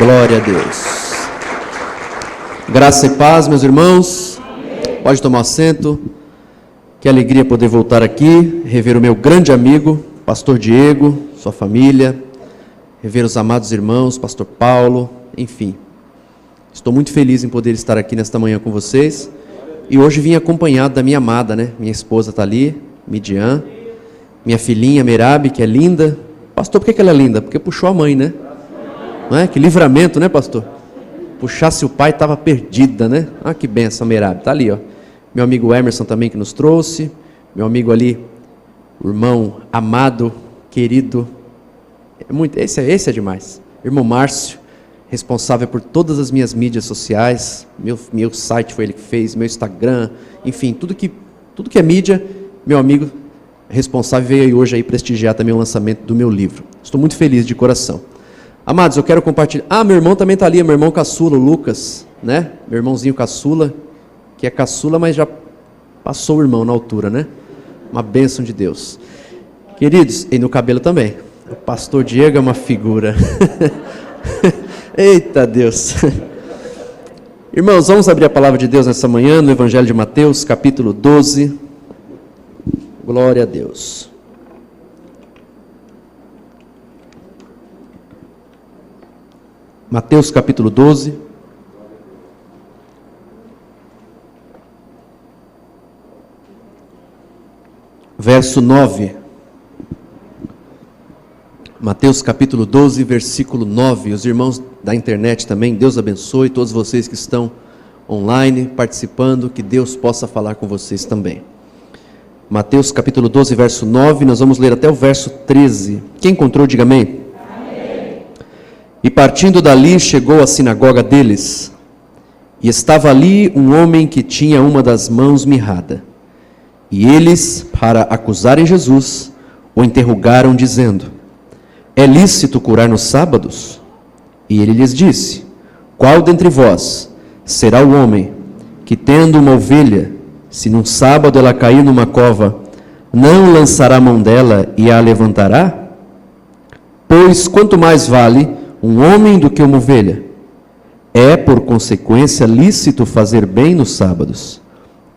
Glória a Deus. Graça e paz, meus irmãos. Pode tomar assento. Que alegria poder voltar aqui, rever o meu grande amigo, pastor Diego, sua família, rever os amados irmãos, pastor Paulo, enfim. Estou muito feliz em poder estar aqui nesta manhã com vocês. E hoje vim acompanhado da minha amada, né? Minha esposa está ali, Midian. Minha filhinha, Merabe, que é linda. Pastor, por que ela é linda? Porque puxou a mãe, né? Não é? Que livramento, né, pastor? Puxasse o pai, estava perdida, né? Ah, que benção, Merabe. Está ali, ó. Meu amigo Emerson também que nos trouxe. Meu amigo ali, o irmão amado, querido. Esse é demais. Irmão Márcio, responsável por todas as minhas mídias sociais. Meu site foi ele que fez, meu Instagram. Enfim, tudo que é mídia, meu amigo responsável veio aí hoje aí prestigiar também o lançamento do meu livro. Estou muito feliz de coração. Amados, eu quero compartilhar... Ah, meu irmão também está ali, meu irmão caçula, o Lucas, né? Meu irmãozinho caçula, que é caçula, mas já passou o irmão na altura, né? Uma bênção de Deus. Queridos, e no cabelo também. O pastor Diego é uma figura. Eita Deus. Irmãos, vamos abrir a palavra de Deus nessa manhã, no Evangelho de Mateus, capítulo 12. Glória a Deus. Mateus capítulo 12. Verso 9. Mateus capítulo 12, versículo 9. Os irmãos da internet também, Deus abençoe todos vocês que estão online, participando, que Deus possa falar com vocês também. Mateus capítulo 12, verso 9, nós vamos ler até o verso 13. Quem encontrou, diga amém. E partindo dali, chegou à sinagoga deles, e estava ali um homem que tinha uma das mãos mirrada. E eles, para acusarem Jesus, o interrogaram, dizendo: é lícito curar nos sábados? E ele lhes disse: qual dentre vós será o homem que, tendo uma ovelha, se num sábado ela cair numa cova, não lançará a mão dela e a levantará? Pois quanto mais vale um homem do que uma ovelha. É, por consequência, lícito fazer bem nos sábados.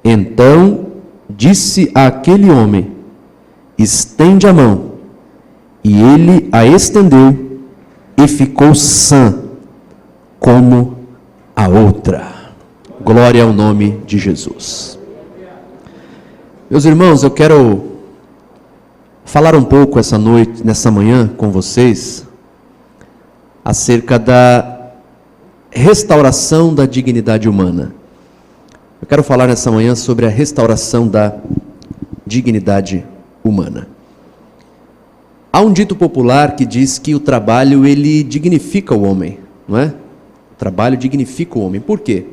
Então disse àquele homem: estende a mão. E ele a estendeu e ficou sã, como a outra. Glória ao nome de Jesus. Meus irmãos, eu quero falar um pouco essa noite, nessa manhã, com vocês, acerca da restauração da dignidade humana. Eu quero falar nessa manhã sobre a restauração da dignidade humana. Há um dito popular que diz que o trabalho, ele dignifica o homem, não é? O trabalho dignifica o homem. Por quê?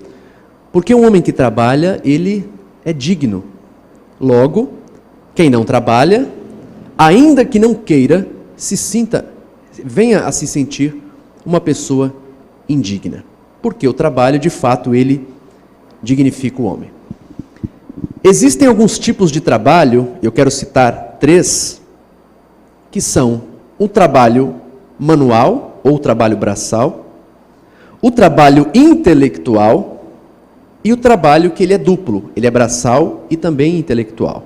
Porque um homem que trabalha, ele é digno. Logo, quem não trabalha, ainda que não queira, venha a se sentir uma pessoa indigna. Porque o trabalho, de fato, ele dignifica o homem. Existem alguns tipos de trabalho, eu quero citar 3, que são o trabalho manual, ou trabalho braçal, o trabalho intelectual e o trabalho que ele é duplo, ele é braçal e também intelectual.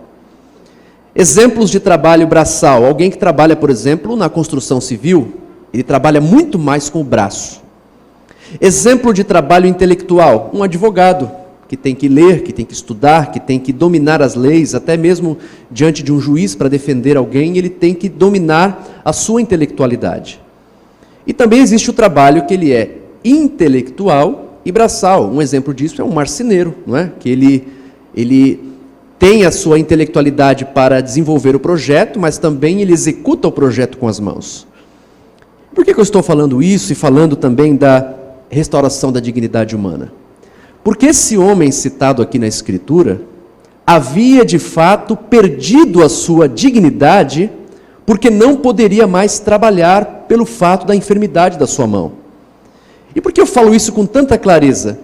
Exemplos de trabalho braçal: alguém que trabalha, por exemplo, na construção civil, ele trabalha muito mais com o braço. Exemplo de trabalho intelectual: um advogado que tem que ler, que tem que estudar, que tem que dominar as leis, até mesmo diante de um juiz para defender alguém, ele tem que dominar a sua intelectualidade. E também existe o trabalho que ele é intelectual e braçal. Um exemplo disso é um marceneiro, não é? Que ele tem a sua intelectualidade para desenvolver o projeto, mas também ele executa o projeto com as mãos. Por que eu estou falando isso e falando também da restauração da dignidade humana? Porque esse homem citado aqui na Escritura havia de fato perdido a sua dignidade porque não poderia mais trabalhar pelo fato da enfermidade da sua mão. E por que eu falo isso com tanta clareza?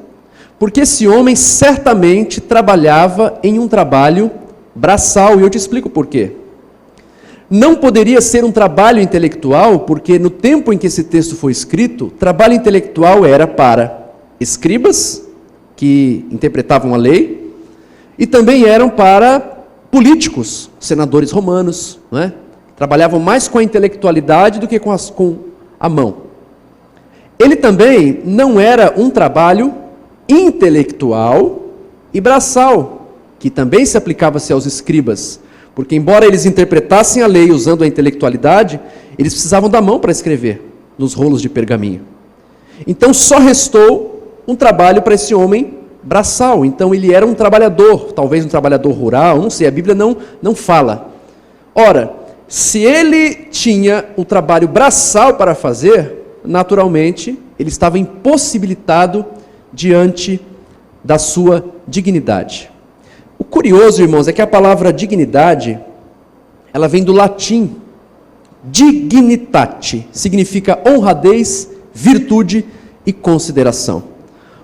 Porque esse homem certamente trabalhava em um trabalho braçal, e eu te explico por quê. não poderia ser um trabalho intelectual, porque no tempo em que esse texto foi escrito, trabalho intelectual era para escribas, que interpretavam a lei, e também eram para políticos, senadores romanos, não é? Trabalhavam mais com a intelectualidade do que com a mão. Ele também não era um trabalho intelectual e braçal, que também se aplicava-se aos escribas, porque embora eles interpretassem a lei usando a intelectualidade, eles precisavam da mão para escrever nos rolos de pergaminho. Então só restou um trabalho para esse homem braçal. Então ele era um trabalhador, talvez um trabalhador rural, não sei, a Bíblia não fala. Ora, se ele tinha o trabalho braçal para fazer, naturalmente ele estava impossibilitado diante da sua dignidade. O curioso, irmãos, é que a palavra dignidade, ela vem do latim dignitate, significa honradez, virtude e consideração.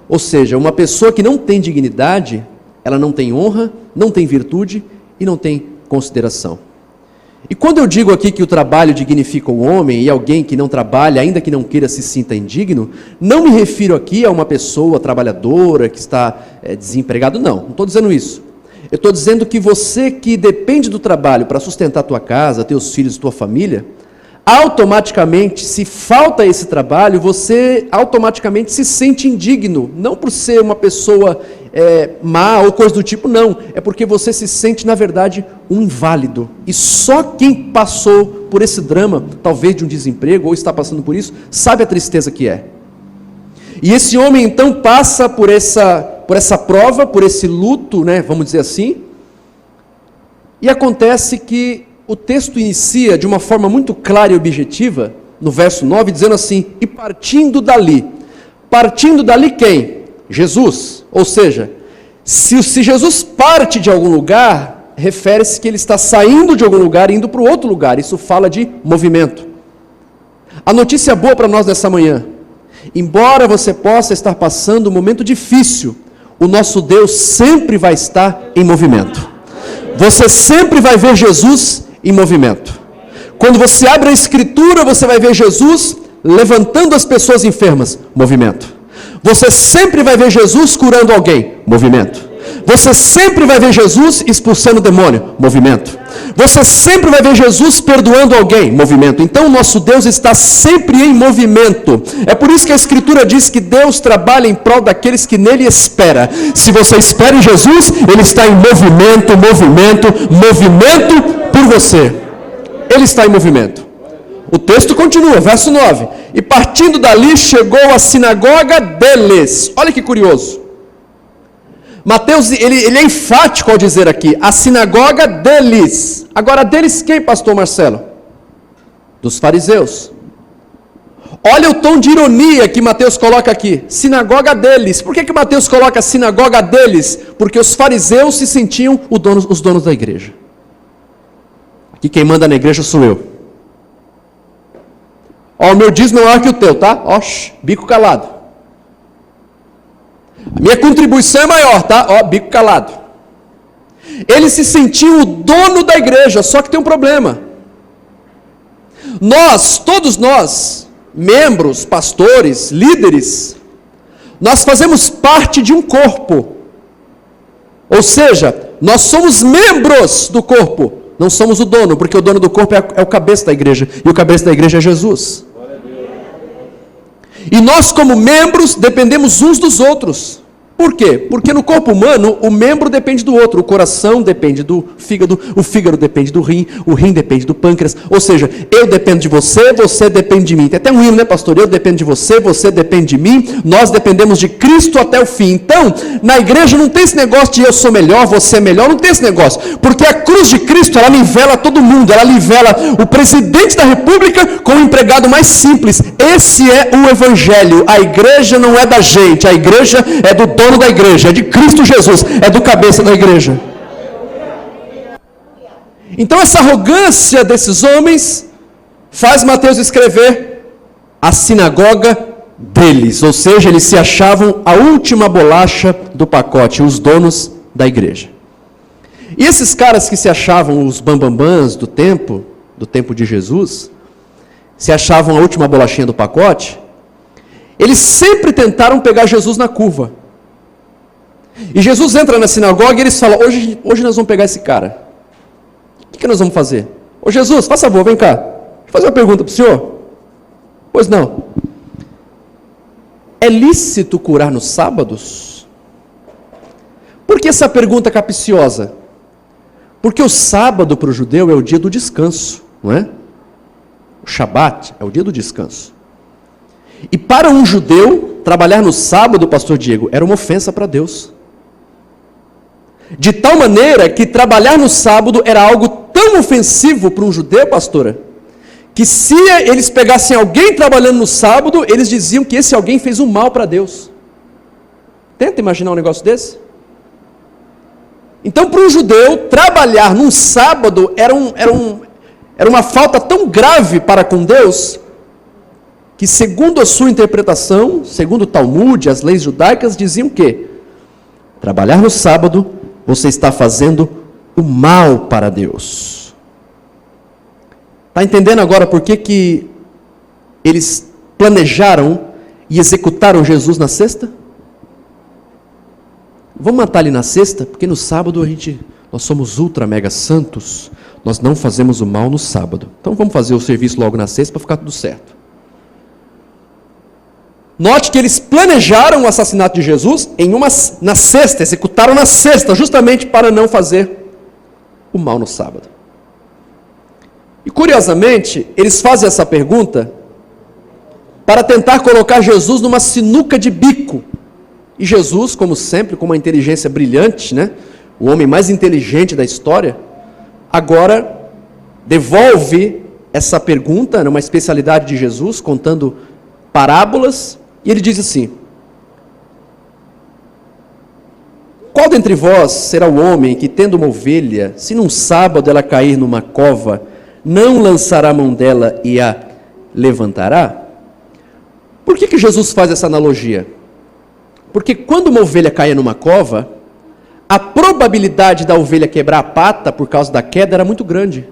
Ou seja, uma pessoa que não tem dignidade, ela não tem honra, não tem virtude e não tem consideração. E quando eu digo aqui que o trabalho dignifica o homem e alguém que não trabalha, ainda que não queira, se sinta indigno, não me refiro aqui a uma pessoa trabalhadora que está desempregado, não estou dizendo isso. Eu estou dizendo que você que depende do trabalho para sustentar a tua casa, teus filhos, tua família, automaticamente, se falta esse trabalho, você automaticamente se sente indigno, não por ser uma pessoa má ou coisa do tipo, não, é porque você se sente, na verdade, um inválido, e só quem passou por esse drama, talvez de um desemprego, ou está passando por isso, sabe a tristeza que é. E esse homem, então, passa por essa prova, por esse luto, né, vamos dizer assim, e acontece que o texto inicia de uma forma muito clara e objetiva, no verso 9, dizendo assim, e partindo dali quem? Jesus, ou seja, se Jesus parte de algum lugar, refere-se que ele está saindo de algum lugar e indo para o outro lugar, isso fala de movimento. A notícia boa para nós nessa manhã, embora você possa estar passando um momento difícil, o nosso Deus sempre vai estar em movimento. Você sempre vai ver Jesus em movimento. Quando você abre a Escritura, você vai ver Jesus levantando as pessoas enfermas, movimento. Você sempre vai ver Jesus curando alguém, movimento. Você sempre vai ver Jesus expulsando o demônio, movimento. Você sempre vai ver Jesus perdoando alguém, movimento. Então o nosso Deus está sempre em movimento. É por isso que a Escritura diz que Deus trabalha em prol daqueles que nele espera. Se você espera em Jesus, ele está em movimento por você. Ele está em movimento. O texto continua, verso 9. E partindo dali, chegou à sinagoga deles. Olha que curioso. Mateus, ele é enfático ao dizer aqui, a sinagoga deles. Agora, deles quem, pastor Marcelo? Dos fariseus. Olha o tom de ironia que Mateus coloca aqui, sinagoga deles. Por que Mateus coloca sinagoga deles? Porque os fariseus se sentiam os donos da igreja. Aqui quem manda na igreja sou eu. Ó, o meu dízimo é maior que o teu, tá? Ó, bico calado. A minha contribuição é maior, tá? Ó, bico calado. Ele se sentiu o dono da igreja, só que tem um problema. Todos nós, membros, pastores, líderes, nós fazemos parte de um corpo. Ou seja, nós somos membros do corpo. Não somos o dono, porque o dono do corpo é o cabeça da igreja. E o cabeça da igreja é Jesus. E nós, como membros, dependemos uns dos outros. Por quê? Porque no corpo humano, o membro depende do outro. O coração depende do fígado, o fígado depende do rim, o rim depende do pâncreas. Ou seja, eu dependo de você, você depende de mim. Tem até um hino, né, pastor? Eu dependo de você, você depende de mim. Nós dependemos de Cristo até o fim. Então, na igreja não tem esse negócio de eu sou melhor, você é melhor. Não tem esse negócio. Porque a cruz de Cristo, ela nivela todo mundo. Ela nivela o presidente da república com o empregado mais simples. Esse é o evangelho. A igreja não é da gente. A igreja é do dono da igreja, é de Cristo Jesus, é do cabeça da igreja. Então essa arrogância desses homens faz Mateus escrever a sinagoga deles, ou seja, eles se achavam a última bolacha do pacote, os donos da igreja. E esses caras que se achavam os bambambãs do tempo, do tempo de Jesus, se achavam a última bolachinha do pacote, eles sempre tentaram pegar Jesus na curva. E Jesus entra na sinagoga e eles falam, hoje nós vamos pegar esse cara. O que nós vamos fazer? Ô Jesus, faça favor, vem cá. Deixa eu fazer uma pergunta para o senhor. Pois não. É lícito curar nos sábados? Por que essa pergunta capciosa? Porque o sábado para o judeu é o dia do descanso, não é? O Shabat é o dia do descanso. E para um judeu, trabalhar no sábado, pastor Diego, era uma ofensa para Deus. De tal maneira que trabalhar no sábado era algo tão ofensivo para um judeu, pastora, que se eles pegassem alguém trabalhando no sábado, eles diziam que esse alguém fez um mal para Deus. Tenta imaginar um negócio desse? Então, para um judeu, trabalhar num sábado era uma falta tão grave para com Deus, que segundo a sua interpretação, segundo o Talmud, as leis judaicas diziam que trabalhar no sábado, você está fazendo o mal para Deus. Está entendendo agora por que eles planejaram e executaram Jesus na sexta? Vamos matar ele na sexta, porque no sábado nós somos ultra mega santos, nós não fazemos o mal no sábado. Então vamos fazer o serviço logo na sexta para ficar tudo certo. Note que eles planejaram o assassinato de Jesus na sexta, executaram na sexta, justamente para não fazer o mal no sábado. E curiosamente, eles fazem essa pergunta para tentar colocar Jesus numa sinuca de bico. E Jesus, como sempre, com uma inteligência brilhante, né? O homem mais inteligente da história, agora devolve essa pergunta, uma especialidade de Jesus, contando parábolas, e ele diz assim: qual dentre vós será o homem que, tendo uma ovelha, se num sábado ela cair numa cova, não lançará a mão dela e a levantará? Por que Jesus faz essa analogia? Porque quando uma ovelha caia numa cova, a probabilidade da ovelha quebrar a pata por causa da queda era muito grande.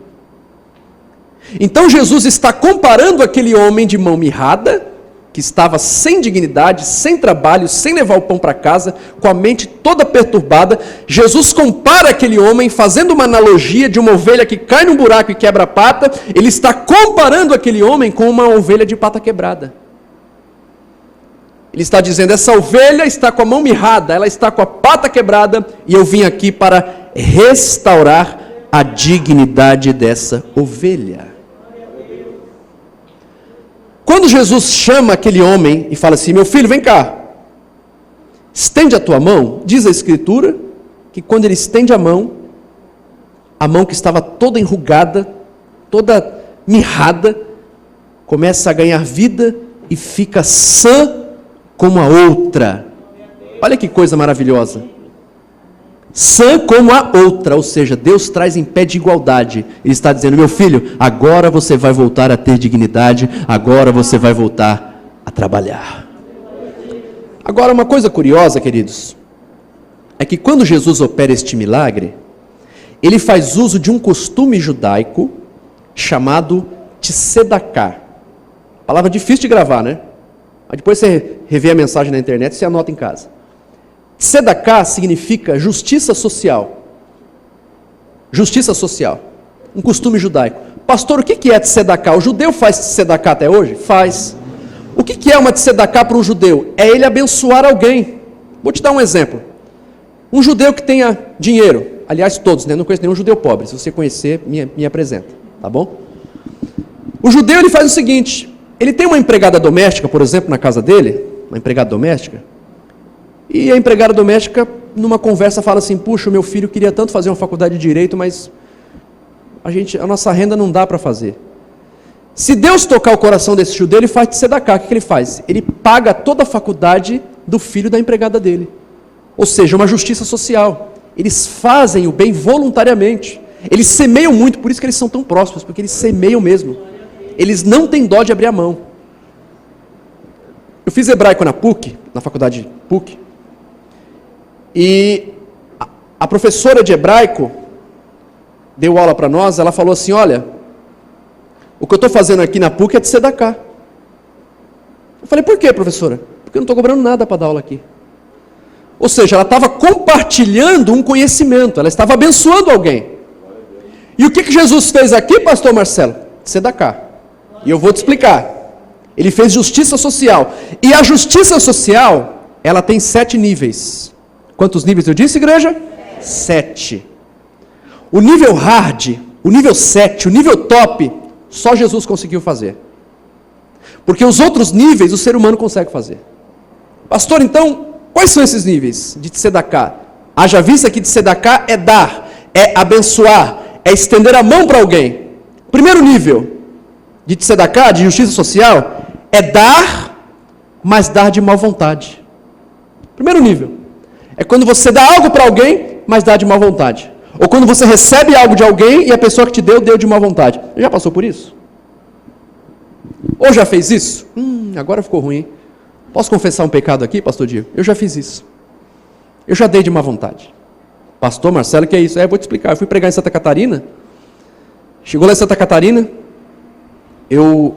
Então Jesus está comparando aquele homem de mão mirrada, que estava sem dignidade, sem trabalho, sem levar o pão para casa, com a mente toda perturbada. Jesus compara aquele homem, fazendo uma analogia de uma ovelha que cai num buraco e quebra a pata. Ele está comparando aquele homem com uma ovelha de pata quebrada. Ele está dizendo, essa ovelha está com a mão mirrada, ela está com a pata quebrada, e eu vim aqui para restaurar a dignidade dessa ovelha. Quando Jesus chama aquele homem e fala assim, meu filho, vem cá, estende a tua mão, diz a Escritura, que quando ele estende a mão que estava toda enrugada, toda mirrada, começa a ganhar vida e fica sã como a outra. Olha que coisa maravilhosa. Sã como a outra, ou seja, Deus traz em pé de igualdade. Ele está dizendo, meu filho, agora você vai voltar a ter dignidade, agora você vai voltar a trabalhar. Agora, uma coisa curiosa, queridos, é que quando Jesus opera este milagre, ele faz uso de um costume judaico chamado tzedaká. Palavra difícil de gravar, né? Mas depois você revê a mensagem na internet e você anota em casa. Tzedaká significa justiça social. Justiça social. Um costume judaico. Pastor, o que é tzedaká? O judeu faz tzedaká até hoje? Faz. O que é uma tzedaká para um judeu? É ele abençoar alguém. Vou te dar um exemplo. Um judeu que tenha dinheiro. Aliás, todos, né? Não conheço nenhum judeu pobre. Se você conhecer, me apresenta. Tá bom? O judeu, ele faz o seguinte. Ele tem uma empregada doméstica, por exemplo, na casa dele. Uma empregada doméstica. E a empregada doméstica, numa conversa, fala assim, puxa, o meu filho queria tanto fazer uma faculdade de Direito, mas a nossa renda não dá para fazer. Se Deus tocar o coração desse judeu, ele faz tzedaká. O que ele faz? Ele paga toda a faculdade do filho da empregada dele. Ou seja, uma justiça social. Eles fazem o bem voluntariamente. Eles semeiam muito, por isso que eles são tão prósperos, porque eles semeiam mesmo. Eles não têm dó de abrir a mão. Eu fiz hebraico na PUC, na faculdade PUC, e a professora de hebraico deu aula para nós, ela falou assim, olha, O que eu estou fazendo aqui na PUC é de Tzedaká. Eu falei, por quê, professora? Porque eu não estou cobrando nada para dar aula aqui. Ou seja, ela estava compartilhando um conhecimento, ela estava abençoando alguém. E o que Jesus fez aqui, pastor Marcelo? Tzedaká. E eu vou te explicar. Ele fez justiça social. E a justiça social, ela tem 7 níveis. Quantos níveis eu disse, igreja? 7. O nível hard, o nível 7, o nível top, só Jesus conseguiu fazer. Porque os outros níveis o ser humano consegue fazer. Pastor, então, quais são esses níveis de Tzedaká? Haja vista que Tzedaká é dar, é abençoar, é estender a mão para alguém. Primeiro nível de Tzedaká, de justiça social, é dar, mas dar de má vontade. Primeiro nível. É quando você dá algo para alguém, mas dá de má vontade. Ou quando você recebe algo de alguém e a pessoa que te deu, deu de má vontade. Já passou por isso? Ou já fez isso? Agora ficou ruim, hein? Posso confessar um pecado aqui, pastor Diego? Eu já fiz isso. Eu já dei de má vontade. Pastor Marcelo, que é isso? Vou te explicar. Eu fui pregar em Santa Catarina. Chegou lá em Santa Catarina, eu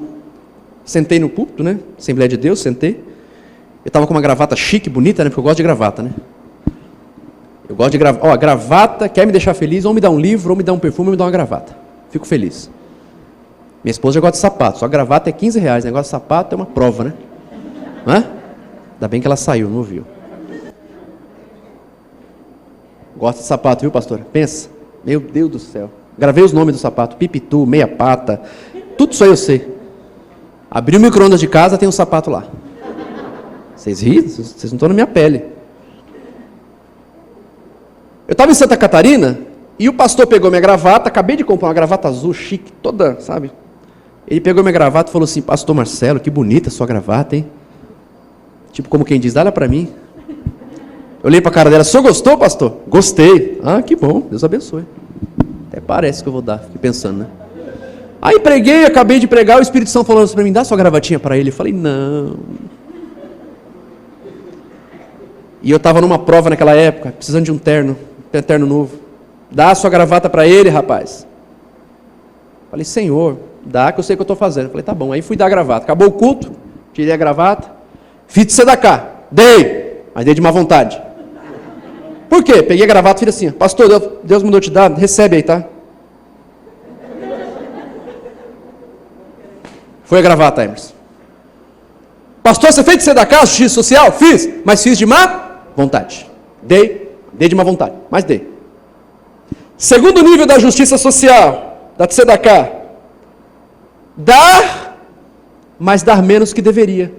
sentei no púlpito, né? Assembleia de Deus, sentei. Eu estava com uma gravata chique, bonita, né? Porque eu gosto de gravata, né? Eu gosto de gravata. Ó, a gravata quer me deixar feliz, ou me dá um livro, ou me dá um perfume, ou me dá uma gravata. Fico feliz. Minha esposa já gosta de sapato. Só a gravata é R$15. Negócio de sapato é uma prova, né? Hã? Ainda bem que ela saiu, não ouviu. Gosta de sapato, viu, pastor? Pensa. Meu Deus do céu. Gravei os nomes do sapato. Pipitu, meia pata. Tudo isso aí eu sei. Abri o micro-ondas de casa, tem um sapato lá. Vocês riem? Vocês não estão na minha pele. Eu estava em Santa Catarina e o pastor pegou minha gravata. Acabei de comprar uma gravata azul, chique, toda, sabe? Ele pegou minha gravata e falou assim, pastor Marcelo, que bonita a sua gravata, hein? Tipo como quem diz, dá ela para mim. Eu olhei para a cara dela, o senhor gostou, pastor? Gostei. Ah, que bom, Deus abençoe. Até parece que eu vou dar, fiquei pensando, né? Aí preguei, acabei de pregar, o Espírito Santo falando assim para mim, dá sua gravatinha para ele. Eu falei, não. E eu estava numa prova naquela época, precisando de um terno novo. Dá a sua gravata para ele, rapaz. Eu falei, Senhor, dá que eu sei o que eu estou fazendo. Eu falei, tá bom. Aí fui dar a gravata. Acabou o culto, tirei a gravata, fiz de Tzedaká, dei, mas dei de má vontade. Por quê? Peguei a gravata e fiz assim, pastor, Deus mandou te dar, recebe aí, tá? Foi a gravata, Emerson. Pastor, você fez de Tzedaká, justiça social? Fiz, mas fiz de má vontade. Dei de má vontade, mas dei. Segundo nível da justiça social, da Tzedaká, dar, mas dar menos que deveria.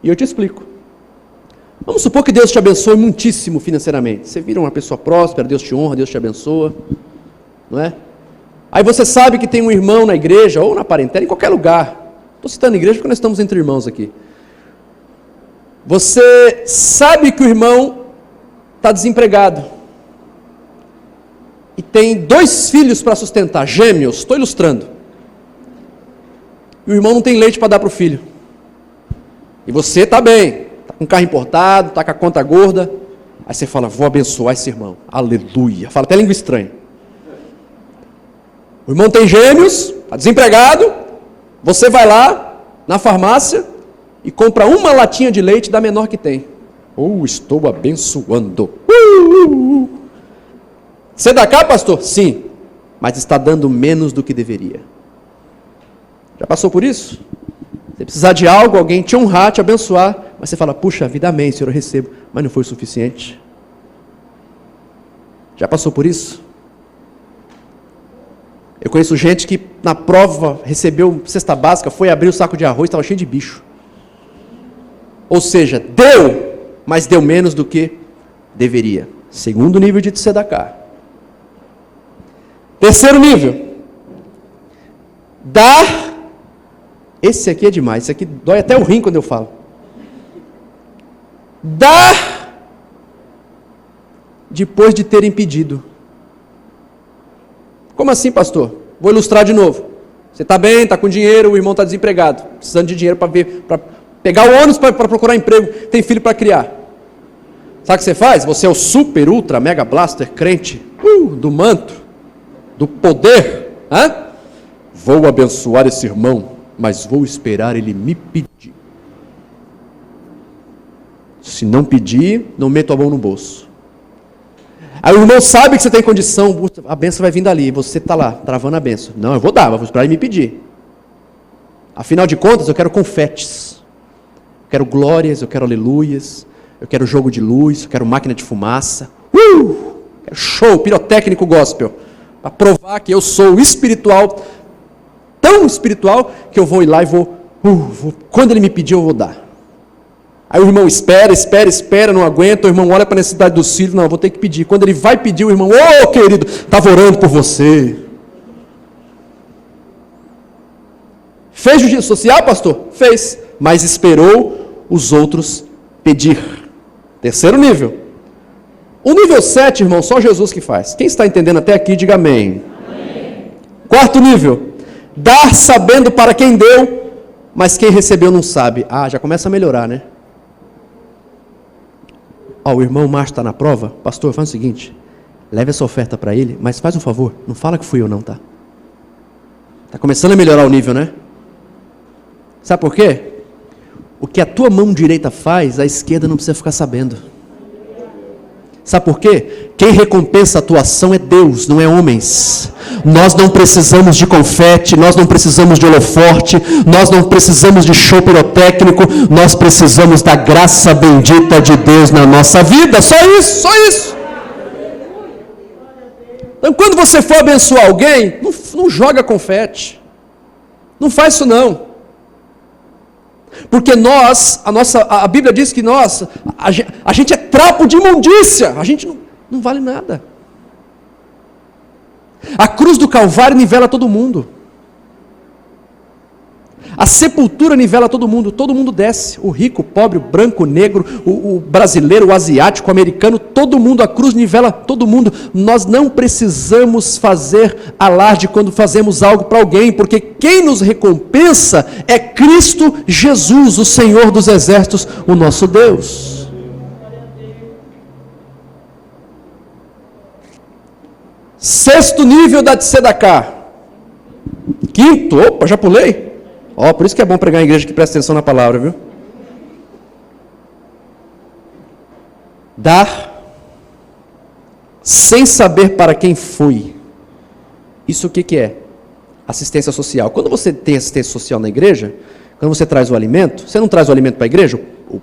E eu te explico. Vamos supor que Deus te abençoe muitíssimo financeiramente. Você vira uma pessoa próspera, Deus te honra, Deus te abençoa, não é? Aí você sabe que tem um irmão na igreja, ou na parentela, em qualquer lugar. Estou citando igreja porque nós estamos entre irmãos aqui. Você sabe que o irmão está desempregado. E tem 2 filhos para sustentar, gêmeos, estou ilustrando. E o irmão não tem leite para dar para o filho. E você está bem, está com um carro importado, está com a conta gorda. Aí você fala, vou abençoar esse irmão. Aleluia. Fala até língua estranha. O irmão tem gêmeos, está desempregado. Você vai lá na farmácia e compra uma latinha de leite da menor que tem. Estou abençoando. Tzedaká, pastor? Sim, mas está dando menos do que deveria. Já passou por isso? Você precisar de algo, alguém te honrar, te abençoar, mas você fala, puxa vida, amém, Senhor, eu recebo, mas não foi o suficiente. Já passou por isso? Eu conheço gente que na prova recebeu cesta básica, foi abrir o saco de arroz, estava cheio de bicho. Ou seja, deu, mas deu menos do que deveria. Segundo nível de Tzedaká. Terceiro nível. Dar. Esse aqui é demais, esse aqui dói até o rim quando eu falo. Dar depois de terem pedido. Como assim, pastor? Vou ilustrar de novo. Você está bem, está com dinheiro, o irmão está desempregado, precisando de dinheiro para pegar o ônibus para procurar emprego, tem filho para criar. Sabe o que você faz? Você é o super, ultra, mega blaster crente do manto, do poder. vou abençoar esse irmão, mas vou esperar ele me pedir. Se não pedir, não meto a mão no bolso. Aí o irmão sabe que você tem condição, a bênção vai vir dali, você está lá, travando a bênção. Não, eu vou dar, mas vou esperar ele me pedir. Afinal de contas, eu quero confetes. Eu quero glórias, eu quero aleluias, eu quero jogo de luz, eu quero máquina de fumaça. Quero show, pirotécnico gospel. Para provar que eu sou espiritual, tão espiritual, que eu vou ir lá e vou. Quando ele me pedir, eu vou dar. Aí o irmão espera, não aguenta, o irmão olha para a necessidade dos filhos, não, eu vou ter que pedir. Quando ele vai pedir, o irmão, querido, estava orando por você. Fez justiça social, pastor? Fez, mas esperou os outros pedir. Terceiro nível. O nível 7, irmão, só Jesus que faz. Quem está entendendo até aqui, diga amém. Amém. Quarto nível. Dar sabendo para quem deu, mas quem recebeu não sabe. Já começa a melhorar, né? O irmão Márcio está na prova. Pastor, faz o seguinte, leve essa oferta para ele, mas faz um favor, não fala que fui eu não, tá? Está começando a melhorar o nível, né? Sabe por quê? O que a tua mão direita faz, a esquerda não precisa ficar sabendo. Sabe por quê? Quem recompensa a tua ação é Deus, não é homens. Nós não precisamos de confete, nós não precisamos de holoforte, nós não precisamos de show pirotécnico, nós precisamos da graça bendita de Deus na nossa vida, só isso, só isso. Então quando você for abençoar alguém, não joga confete, não faz isso não. Porque a Bíblia diz que a gente é trapo de imundícia, a gente não vale nada. A cruz do Calvário nivela todo mundo. A sepultura nivela todo mundo desce. O rico, o pobre, o branco, o negro, o brasileiro, o asiático, o americano, todo mundo, a cruz nivela todo mundo. Nós não precisamos fazer alarde quando fazemos algo para alguém, porque quem nos recompensa é Cristo Jesus, o Senhor dos exércitos, o nosso Deus. Sexto nível da Tzedaká. Quinto, já pulei? Por isso que é bom pregar em igreja que presta atenção na palavra, viu? Dar sem saber para quem foi. Isso o que é? Assistência social. Quando você tem assistência social na igreja, quando você traz o alimento, você não traz o alimento para a igreja? O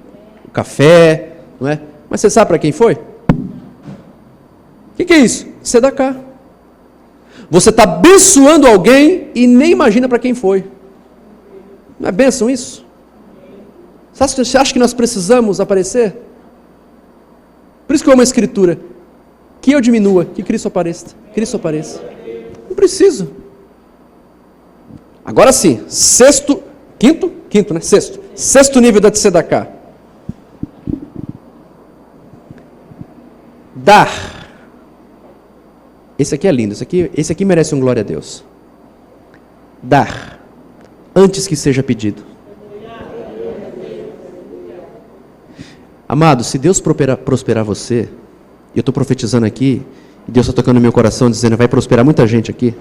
café, não é? Mas você sabe para quem foi? O que é isso? Tzedaká. Você está abençoando alguém e nem imagina para quem foi. Não é bênção isso? Você acha que nós precisamos aparecer? Por isso que eu amo a Escritura. Que eu diminua, que Cristo apareça. Cristo apareça. Não preciso. Agora sim, quinto, né? Sexto nível da Tzedaká. Dar. Esse aqui é lindo, esse aqui merece um glória a Deus. Dar. Antes que seja pedido. Amado, se Deus prosperar você, e eu estou profetizando aqui, e Deus está tocando no meu coração, dizendo, vai prosperar muita gente aqui.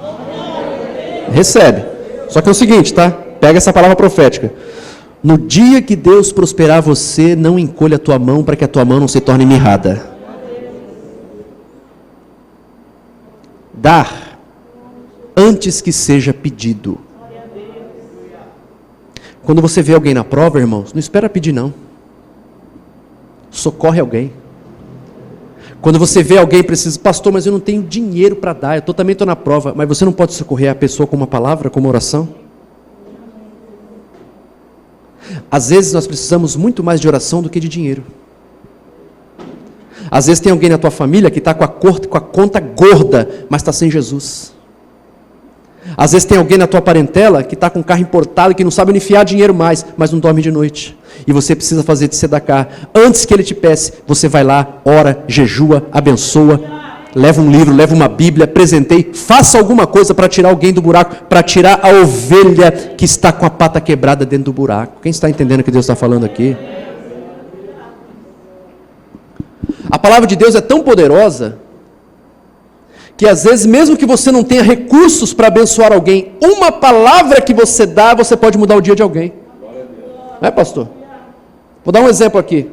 Recebe. Só que é o seguinte, tá? Pega essa palavra profética. No dia que Deus prosperar você, não encolha a tua mão, para que a tua mão não se torne mirrada. Dar, antes que seja pedido. Quando você vê alguém na prova, irmãos, não espera pedir não. Socorre alguém. Quando você vê alguém precisa, pastor, mas eu não tenho dinheiro para dar, eu também estou na prova, mas você não pode socorrer a pessoa com uma palavra, com uma oração? Às vezes nós precisamos muito mais de oração do que de dinheiro. Às vezes tem alguém na tua família que está com a conta gorda, mas está sem Jesus. Às vezes tem alguém na tua parentela que está com um carro importado, que não sabe onde enfiar dinheiro mais, mas não dorme de noite. E você precisa fazer de Tzedaká. Antes que ele te peça, você vai lá, ora, jejua, abençoa, leva um livro, leva uma Bíblia, presenteie, faça alguma coisa para tirar alguém do buraco, para tirar a ovelha que está com a pata quebrada dentro do buraco. Quem está entendendo o que Deus está falando aqui? A palavra de Deus é tão poderosa que às vezes, mesmo que você não tenha recursos para abençoar alguém, uma palavra que você dá, você pode mudar o dia de alguém. Não é, pastor? Vou dar um exemplo aqui.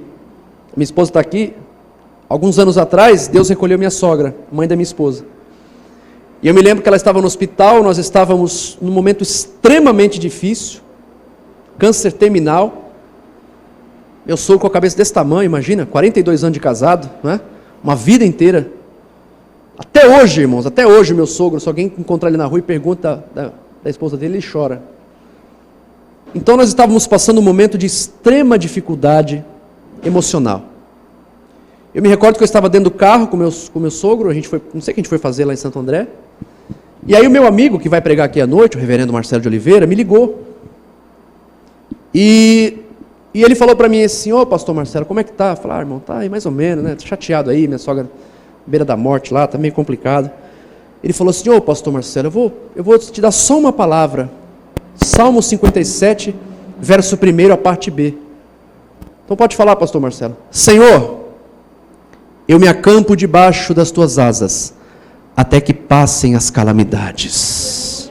Minha esposa está aqui. Alguns anos atrás, Deus recolheu minha sogra, mãe da minha esposa. E eu me lembro que ela estava no hospital, nós estávamos num momento extremamente difícil, câncer terminal. Meu sogro com a cabeça desse tamanho, imagina, 42 anos de casado, né? Uma vida inteira. Até hoje, irmãos, até hoje meu sogro, se alguém encontrar ele na rua e pergunta da esposa dele, ele chora. Então nós estávamos passando um momento de extrema dificuldade emocional. Eu me recordo que eu estava dentro do carro com meu sogro, não sei o que a gente foi fazer lá em Santo André. E aí o meu amigo que vai pregar aqui à noite, o reverendo Marcelo de Oliveira, me ligou. E ele falou para mim assim: ô pastor Marcelo, como é que tá? Eu falei: irmão, tá aí mais ou menos, né? Tô chateado aí, minha sogra beira da morte lá, tá meio complicado. Ele falou assim: ô pastor Marcelo, eu vou te dar só uma palavra. Salmo 57, verso 1, a parte B. Então pode falar, pastor Marcelo. Senhor, eu me acampo debaixo das tuas asas, até que passem as calamidades.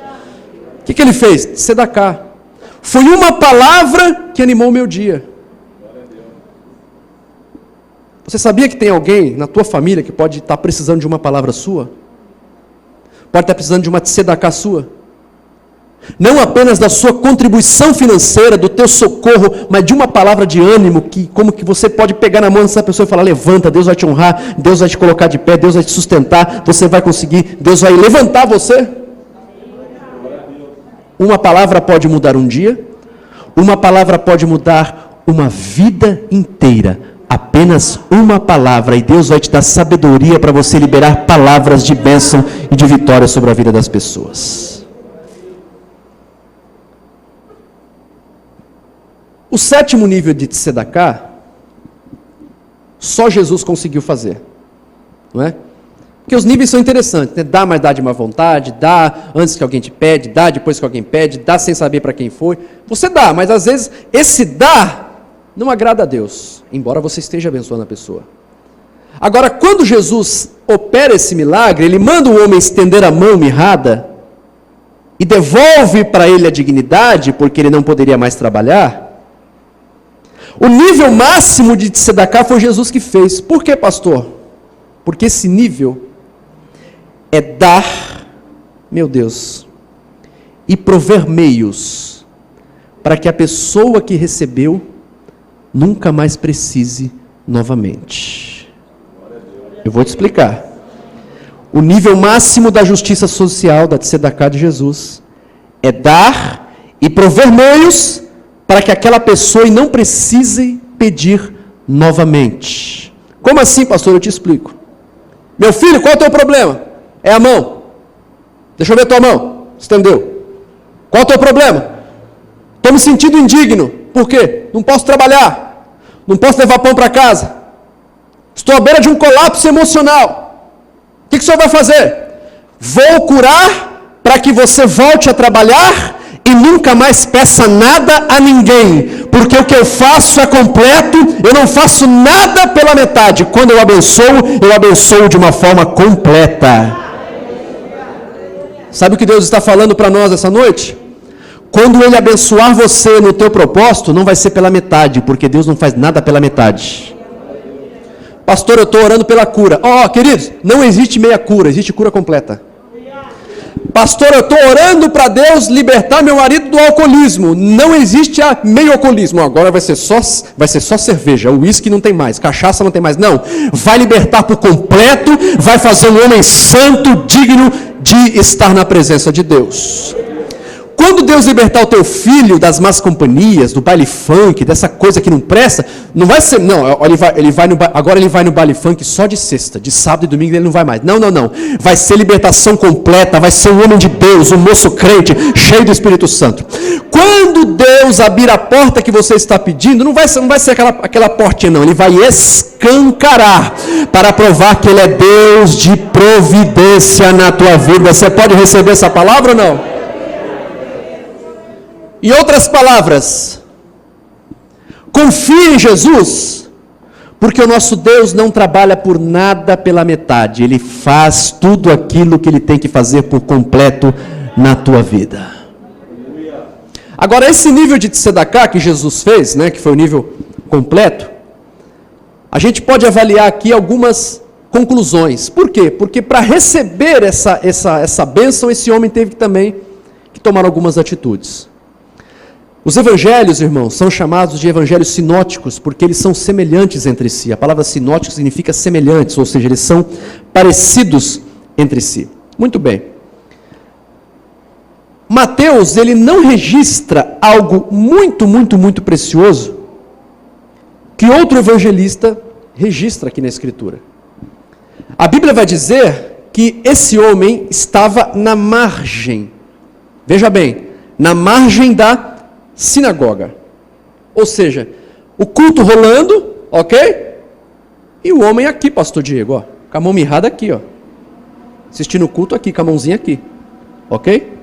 O que ele fez? Tzedaká. Foi uma palavra que animou o meu dia. Você sabia que tem alguém na tua família que pode estar precisando de uma palavra sua? Pode estar precisando de uma tzedaká sua? Não apenas da sua contribuição financeira, do teu socorro, mas de uma palavra de ânimo, como que você pode pegar na mão dessa pessoa e falar: levanta, Deus vai te honrar, Deus vai te colocar de pé, Deus vai te sustentar, você vai conseguir, Deus vai levantar você. Uma palavra pode mudar um dia, uma palavra pode mudar uma vida inteira. Apenas uma palavra, e Deus vai te dar sabedoria para você liberar palavras de bênção e de vitória sobre a vida das pessoas. O 7º nível de tzedaká, só Jesus conseguiu fazer, não é? Porque os níveis são interessantes, né? Dá, mas dá de má vontade, dá antes que alguém te pede, dá depois que alguém pede, dá sem saber para quem foi. Você dá, mas às vezes esse dá não agrada a Deus, embora você esteja abençoando a pessoa. Agora, quando Jesus opera esse milagre, ele manda o homem estender a mão mirrada e devolve para ele a dignidade, porque ele não poderia mais trabalhar. O nível máximo de tzedaká foi Jesus que fez. Por que, pastor? Porque esse nível é dar, meu Deus, e prover meios para que a pessoa que recebeu nunca mais precise novamente. Eu vou te explicar. O nível máximo da justiça social, da tzedaká de Jesus, é dar e prover meios para que aquela pessoa não precise pedir novamente. Como assim, pastor? Eu te explico. Meu filho, qual é o teu problema? É a mão. Deixa eu ver a tua mão. Estendeu. Qual é o teu problema? Estou me sentindo indigno. Por quê? Não posso trabalhar. Não posso levar pão para casa. Estou à beira de um colapso emocional. O que o senhor vai fazer? Vou curar para que você volte a trabalhar e nunca mais peça nada a ninguém, porque o que eu faço é completo, eu não faço nada pela metade. Quando eu abençoo de uma forma completa. Sabe o que Deus está falando para nós essa noite? Quando Ele abençoar você no teu propósito, não vai ser pela metade, porque Deus não faz nada pela metade. Pastor, eu estou orando pela cura. Queridos, não existe meia cura, existe cura completa. Pastor, eu estou orando para Deus libertar meu marido do alcoolismo. Não existe meio alcoolismo. Agora vai ser só cerveja, o uísque não tem mais, cachaça não tem mais. Não, vai libertar por completo, vai fazer um homem santo, digno de estar na presença de Deus. Quando Deus libertar o teu filho das más companhias, do baile funk, dessa coisa que não presta, não vai ser, agora ele vai no baile funk só de sexta, de sábado e domingo ele não vai mais. Não. Vai ser libertação completa, vai ser um homem de Deus, um moço crente, cheio do Espírito Santo. Quando Deus abrir a porta que você está pedindo, não vai ser aquela portinha não, Ele vai escancarar para provar que Ele é Deus de providência na tua vida. Você pode receber essa palavra ou não? Em outras palavras, confie em Jesus, Porque o nosso Deus não trabalha por nada pela metade. Ele faz tudo aquilo que Ele tem que fazer por completo na tua vida. Agora, esse nível de tzedakah que Jesus fez, né, que foi o nível completo, a gente pode avaliar aqui algumas conclusões. Por quê? Porque para receber essa bênção, esse homem teve também que tomar algumas atitudes. Os evangelhos, irmãos, são chamados de evangelhos sinóticos, porque eles são semelhantes entre si. A palavra sinótico significa semelhantes, ou seja, eles são parecidos entre si. Muito bem. Mateus, ele não registra algo muito precioso que outro evangelista registra aqui na Escritura. A Bíblia vai dizer que esse homem estava na margem. Veja bem, na margem da sinagoga. Ou seja, o culto rolando, ok? E o homem aqui, pastor Diego, ó, com a mão mirrada aqui, ó. Assistindo o culto aqui, com a mãozinha aqui. Ok?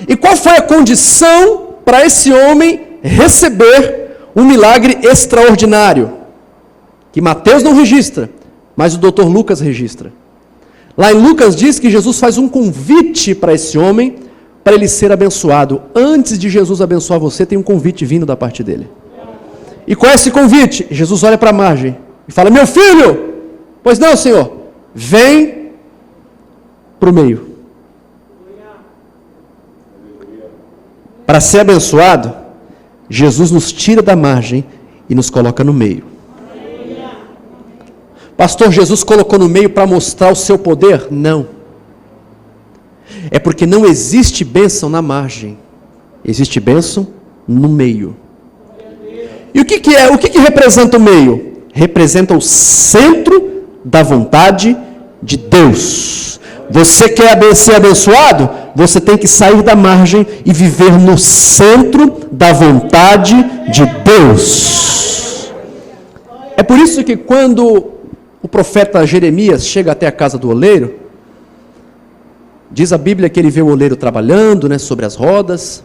E qual foi a condição para esse homem receber um milagre extraordinário? Que Mateus não registra, mas o Dr. Lucas registra. Lá em Lucas diz que Jesus faz um convite para esse homem, para ele ser abençoado. Antes de Jesus abençoar você, tem um convite vindo da parte dele. E qual é esse convite? Jesus olha para a margem e fala: meu filho, pois não, Senhor, vem para o meio. Para ser abençoado, Jesus nos tira da margem e nos coloca no meio. Pastor, Jesus colocou no meio para mostrar o seu poder? Não. É porque não existe bênção na margem. Existe bênção no meio. E o que representa o meio? Representa o centro da vontade de Deus. Você quer ser abençoado? Você tem que sair da margem e viver no centro da vontade de Deus. É por isso que quando o profeta Jeremias chega até a casa do oleiro, diz a Bíblia que ele vê o oleiro trabalhando, né, sobre as rodas,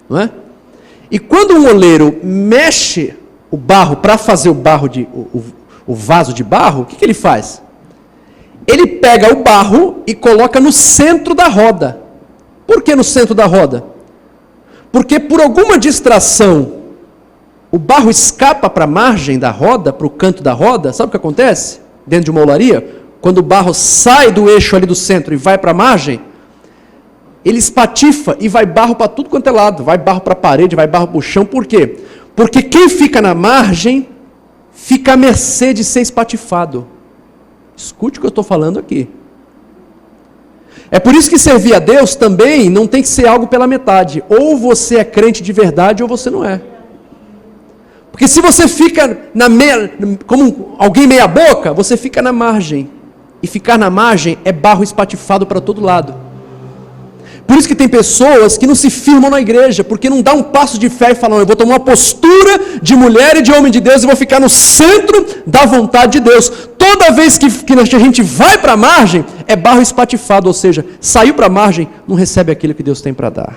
não é? E quando um oleiro mexe o barro para fazer o vaso de barro, o que ele faz? Ele pega o barro e coloca no centro da roda. Por que no centro da roda? Porque por alguma distração, o barro escapa para a margem da roda, para o canto da roda. Sabe o que acontece? Dentro de uma olaria, quando o barro sai do eixo ali do centro e vai para a margem, ele espatifa e vai barro para tudo quanto é lado. Vai barro para a parede, vai barro para o chão. Por quê? Porque quem fica na margem fica à mercê de ser espatifado. Escute o que eu estou falando aqui. É por isso que servir a Deus também não tem que ser algo pela metade. Ou você é crente de verdade ou você não é. Porque se você fica como alguém meia boca, você fica na margem. E ficar na margem é barro espatifado para todo lado. Por isso que tem pessoas que não se firmam na igreja, porque não dá um passo de fé e falam: eu vou tomar uma postura de mulher e de homem de Deus e vou ficar no centro da vontade de Deus. Toda vez que a gente vai para a margem, é barro espatifado, ou seja, saiu para a margem, não recebe aquilo que Deus tem para dar.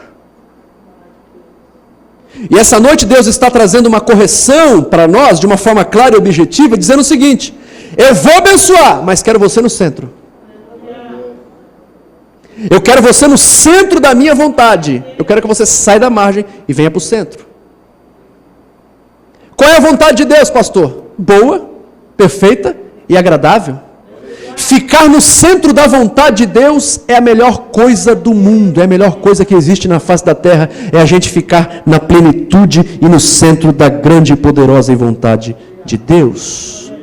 E essa noite Deus está trazendo uma correção para nós, de uma forma clara e objetiva, dizendo o seguinte: eu vou abençoar, mas quero você no centro. Eu quero você no centro da minha vontade. Eu quero que você saia da margem e venha para o centro. Qual é a vontade de Deus, pastor? Boa, perfeita e agradável. Ficar no centro da vontade de Deus é a melhor coisa do mundo, é a melhor coisa que existe na face da terra, é a gente ficar na plenitude e no centro da grande e poderosa vontade de Deus.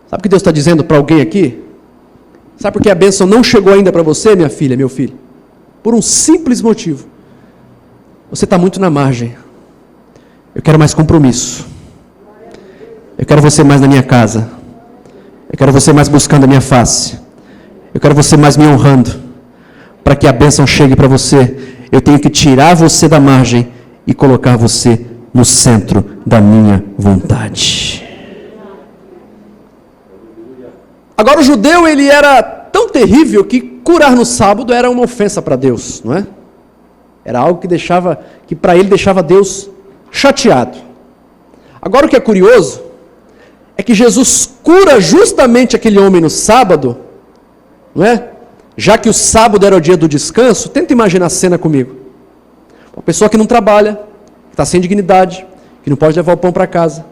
Sabe o que Deus está dizendo para alguém aqui? Sabe por que a bênção não chegou ainda para você, minha filha, meu filho? Por um simples motivo. Você está muito na margem. Eu quero mais compromisso. Eu quero você mais na minha casa. Eu quero você mais buscando a minha face. Eu quero você mais me honrando. Para que a bênção chegue para você, eu tenho que tirar você da margem e colocar você no centro da minha vontade. Agora o judeu, ele era tão terrível que curar no sábado era uma ofensa para Deus, não é? Era algo que para ele deixava Deus chateado. Agora o que é curioso é que Jesus cura justamente aquele homem no sábado, não é? Já que o sábado era o dia do descanso, tenta imaginar a cena comigo. Uma pessoa que não trabalha, que está sem dignidade, que não pode levar o pão para casa,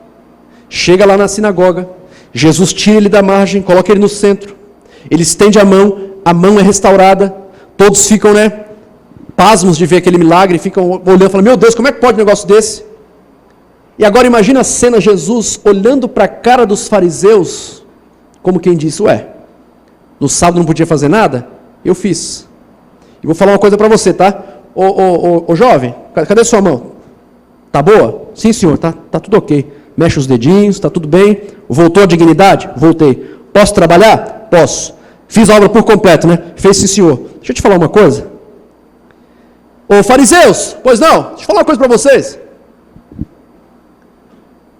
chega lá na sinagoga, Jesus tira ele da margem, coloca ele no centro, ele estende a mão é restaurada, todos ficam, pasmos de ver aquele milagre, ficam olhando e falando, meu Deus, como é que pode um negócio desse? E agora imagina a cena, Jesus olhando para a cara dos fariseus, como quem disse, no sábado não podia fazer nada? Eu fiz. E vou falar uma coisa para você, tá? Ô jovem, cadê sua mão? Tá boa? Sim, senhor, tá tudo ok. Mexe os dedinhos, tá tudo bem. Voltou a dignidade? Voltei. Posso trabalhar? Posso. Fiz a obra por completo, Fez, sim, senhor. Deixa eu te falar uma coisa. Ô fariseus, pois não? Deixa eu falar uma coisa para vocês.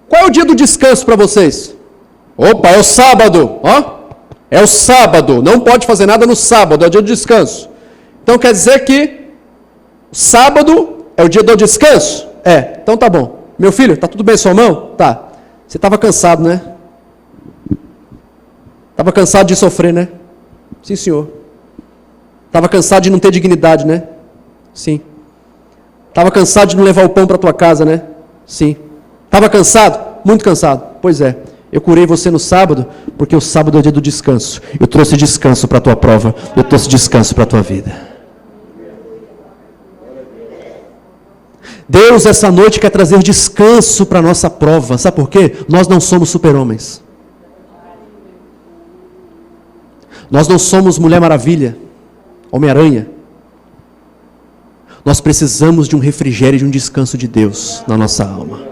Qual é o dia do descanso para vocês? Opa, é o sábado, é o sábado, não pode fazer nada no sábado, é o dia do descanso. Então quer dizer que o sábado é o dia do descanso? Então tá bom. Meu filho, tá tudo bem sua mão? Tá. Você estava cansado, Estava cansado de sofrer, Sim, senhor. Estava cansado de não ter dignidade, Sim. Estava cansado de não levar o pão para tua casa, Sim. Estava cansado? Muito cansado. Pois é. Eu curei você no sábado, porque o sábado é o dia do descanso. Eu trouxe descanso para a tua prova. Eu trouxe descanso para a tua vida. Deus, essa noite, quer trazer descanso para a nossa prova. Sabe por quê? Nós não somos super-homens. Nós não somos Mulher Maravilha, Homem-Aranha. Nós precisamos de um refrigério, de um descanso de Deus na nossa alma.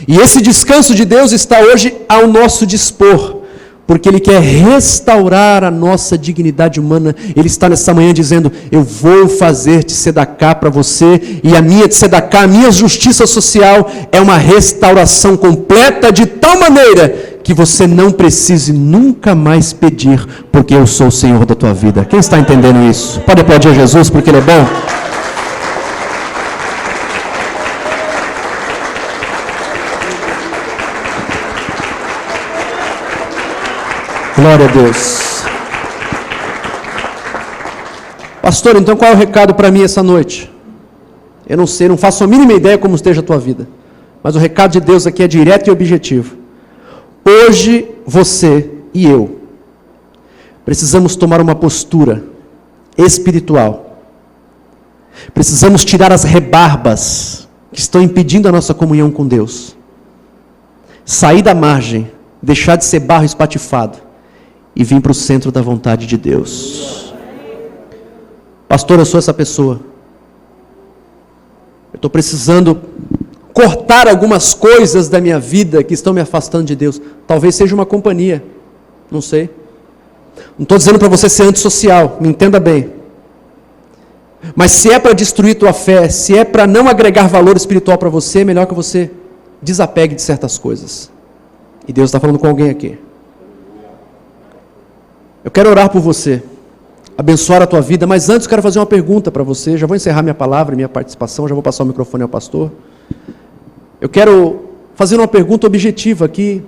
E esse descanso de Deus está hoje ao nosso dispor, porque Ele quer restaurar a nossa dignidade humana. Ele está nessa manhã dizendo, eu vou fazer tzedakah para você, e a minha tzedakah, a minha justiça social, é uma restauração completa de tal maneira, que você não precise nunca mais pedir, porque eu sou o Senhor da tua vida. Quem está entendendo isso? Pode aplaudir a Jesus, porque Ele é bom. Glória a Deus. Pastor, então qual é o recado para mim essa noite? Eu não sei, não faço a mínima ideia como esteja a tua vida. Mas o recado de Deus aqui é direto e objetivo. Hoje, você e eu precisamos tomar uma postura espiritual. Precisamos tirar as rebarbas que estão impedindo a nossa comunhão com Deus. Sair da margem, deixar de ser barro espatifado e vir para o centro da vontade de Deus. Pastor, eu sou essa pessoa. Eu estou precisando cortar algumas coisas da minha vida que estão me afastando de Deus. Talvez seja uma companhia, não sei. Não estou dizendo para você ser antissocial, me entenda bem. Mas se é para destruir tua fé, se é para não agregar valor espiritual para você, é melhor que você desapegue de certas coisas. E Deus está falando com alguém aqui. Eu quero orar por você, abençoar a tua vida, mas antes eu quero fazer uma pergunta para você. Já vou encerrar minha palavra, minha participação, já vou passar o microfone ao pastor. Eu quero fazer uma pergunta objetiva aqui,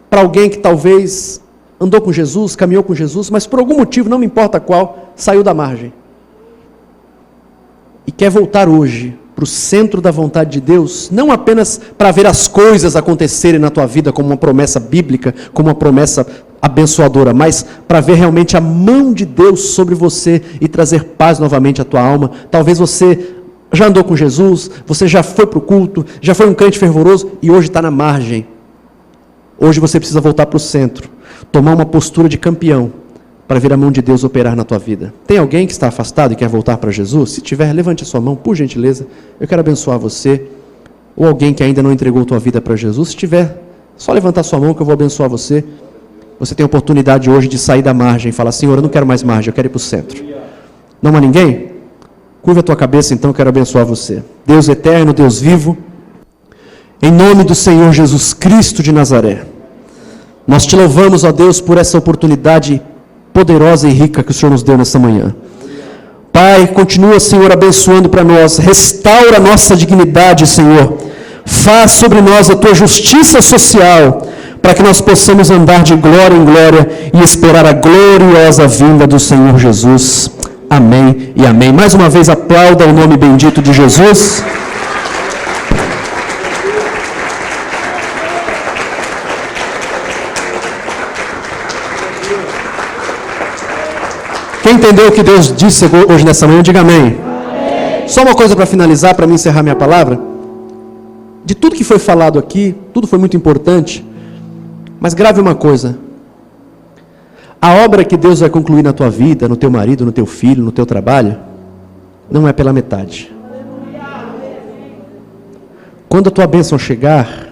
para alguém que talvez andou com Jesus, caminhou com Jesus, mas por algum motivo, não me importa qual, saiu da margem. E quer voltar hoje para o centro da vontade de Deus, não apenas para ver as coisas acontecerem na tua vida como uma promessa bíblica, como uma promessa abençoadora, mas para ver realmente a mão de Deus sobre você e trazer paz novamente à tua alma. Talvez você já andou com Jesus, você já foi para o culto, já foi um crente fervoroso e hoje está na margem. Hoje você precisa voltar para o centro, tomar uma postura de campeão para ver a mão de Deus operar na tua vida. Tem alguém que está afastado e quer voltar para Jesus? Se tiver, levante a sua mão, por gentileza. Eu quero abençoar você. Ou alguém que ainda não entregou a tua vida para Jesus. Se tiver, só levantar a sua mão que eu vou abençoar você. Você tem a oportunidade hoje de sair da margem e falar, Senhor, eu não quero mais margem, eu quero ir para o centro. Não há ninguém? Curva a tua cabeça, então, eu quero abençoar você. Deus eterno, Deus vivo, em nome do Senhor Jesus Cristo de Nazaré, nós te louvamos, ó Deus, por essa oportunidade poderosa e rica que o Senhor nos deu nessa manhã. Pai, continua, Senhor, abençoando para nós, restaura a nossa dignidade, Senhor. Faz sobre nós a tua justiça social, para que nós possamos andar de glória em glória e esperar a gloriosa vinda do Senhor Jesus. Amém e amém. Mais uma vez aplauda o nome bendito de Jesus. Quem entendeu o que Deus disse hoje nessa manhã, diga amém. Amém. Só uma coisa para finalizar, para mim encerrar minha palavra. De tudo que foi falado aqui, tudo foi muito importante, mas grave uma coisa. A obra que Deus vai concluir na tua vida, no teu marido, no teu filho, no teu trabalho, não é pela metade. Quando a tua bênção chegar,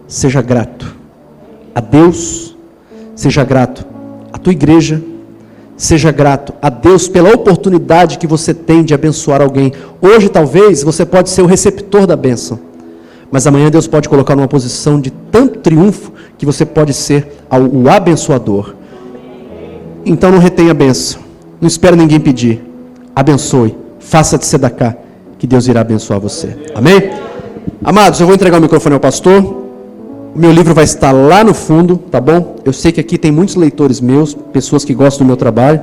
seja grato a Deus, seja grato à tua igreja, seja grato a Deus pela oportunidade que você tem de abençoar alguém. Hoje, talvez, você pode ser o receptor da bênção, mas amanhã Deus pode colocar numa posição de tanto triunfo que você pode ser o abençoador. Então não retenha a bênção, não espere ninguém pedir, abençoe, faça de sedacá, que Deus irá abençoar você. Amém? Amados, eu vou entregar o microfone ao pastor. Meu livro vai estar lá no fundo, tá bom? Eu sei que aqui tem muitos leitores meus, pessoas que gostam do meu trabalho.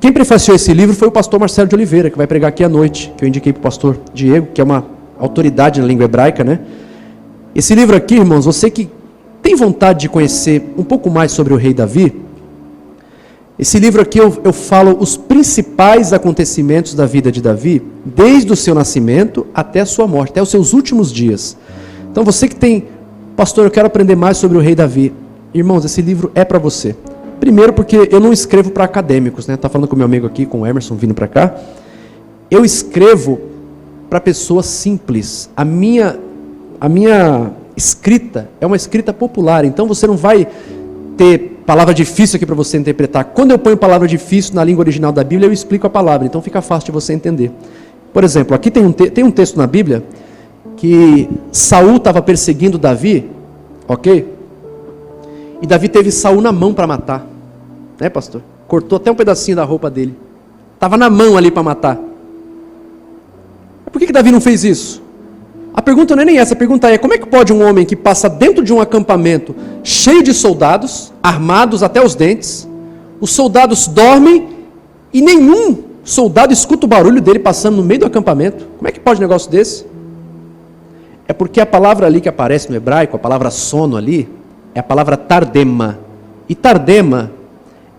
Quem prefaciou esse livro foi o pastor Marcelo de Oliveira, que vai pregar aqui à noite, que eu indiquei para o pastor Diego, que é uma autoridade na língua hebraica, né? Esse livro aqui, irmãos, você que tem vontade de conhecer um pouco mais sobre o rei Davi, esse livro aqui eu falo os principais acontecimentos da vida de Davi, desde o seu nascimento até a sua morte, até os seus últimos dias. Então você que tem... Pastor, eu quero aprender mais sobre o rei Davi. Irmãos, esse livro é para você. Primeiro porque eu não escrevo para acadêmicos, né? Tá falando com meu amigo aqui, com o Emerson, vindo para cá. Eu escrevo para pessoas simples. A minha escrita é uma escrita popular, então você não vai ter palavra difícil aqui para você interpretar. Quando eu ponho palavra difícil na língua original da Bíblia, eu explico a palavra, então fica fácil de você entender. Por exemplo, aqui tem um texto na Bíblia que Saul estava perseguindo Davi, ok? E Davi teve Saul na mão para matar, né, pastor? Cortou até um pedacinho da roupa dele, estava na mão ali para matar. Por que Davi não fez isso? A pergunta não é nem essa, a pergunta é: como é que pode um homem que passa dentro de um acampamento cheio de soldados, armados até os dentes, os soldados dormem e nenhum soldado escuta o barulho dele passando no meio do acampamento? Como é que pode um negócio desse? É porque a palavra ali que aparece no hebraico, a palavra sono ali, é a palavra tardema. E tardema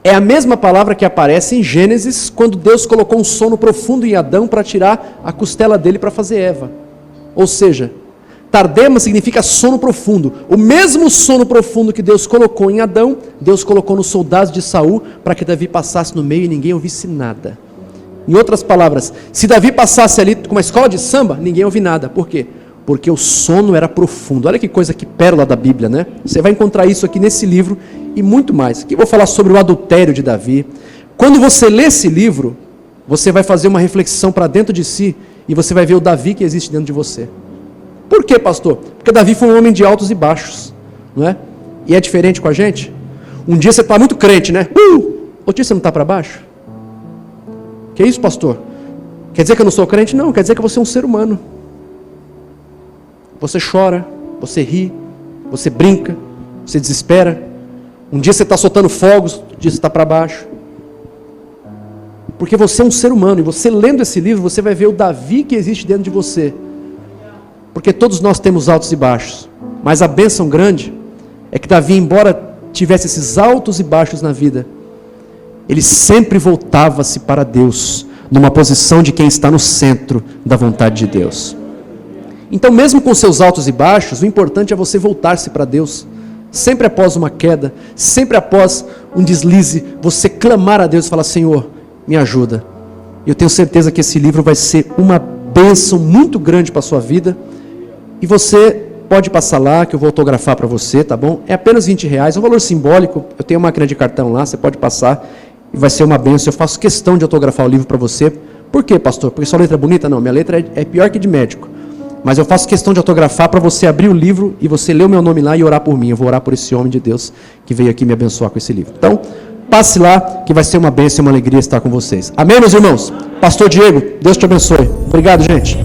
é a mesma palavra que aparece em Gênesis, quando Deus colocou um sono profundo em Adão para tirar a costela dele para fazer Eva. Ou seja, tardema significa sono profundo. O mesmo sono profundo que Deus colocou em Adão, Deus colocou nos soldados de Saul, para que Davi passasse no meio e ninguém ouvisse nada. Em outras palavras, se Davi passasse ali com uma escola de samba, ninguém ouvia nada. Por quê? Porque o sono era profundo. Olha que coisa, que pérola da Bíblia, né? Você vai encontrar isso aqui nesse livro e muito mais. Aqui eu vou falar sobre o adultério de Davi. Quando você lê esse livro, você vai fazer uma reflexão para dentro de si e você vai ver o Davi que existe dentro de você. Por quê, pastor? Porque Davi foi um homem de altos e baixos, não é? E é diferente com a gente. Um dia você está muito crente, né? Outro dia você não está para baixo? Que isso, pastor? Quer dizer que eu não sou crente? Não, quer dizer que você é um ser humano. Você chora, você ri, você brinca, você desespera. Um dia você está soltando fogos, outro dia você está para baixo. Porque você é um ser humano, e você lendo esse livro, você vai ver o Davi que existe dentro de você. Porque todos nós temos altos e baixos. Mas a bênção grande é que Davi, embora tivesse esses altos e baixos na vida, ele sempre voltava-se para Deus, numa posição de quem está no centro da vontade de Deus. Então, mesmo com seus altos e baixos, o importante é você voltar-se para Deus. Sempre após uma queda, sempre após um deslize, você clamar a Deus e falar: Senhor, me ajuda. Eu tenho certeza que esse livro vai ser uma bênção muito grande para a sua vida. E você pode passar lá, que eu vou autografar para você, tá bom? É apenas R$20, é um valor simbólico. Eu tenho uma máquina de cartão lá, você pode passar e vai ser uma bênção. Eu faço questão de autografar o livro para você. Por quê, pastor? Porque sua letra é bonita? Não, minha letra é pior que de médico. Mas eu faço questão de autografar para você abrir o livro e você ler o meu nome lá e orar por mim. Eu vou orar por esse homem de Deus que veio aqui me abençoar com esse livro. Então, passe lá, que vai ser uma bênção e uma alegria estar com vocês. Amém, meus irmãos? Pastor Diego, Deus te abençoe. Obrigado, gente.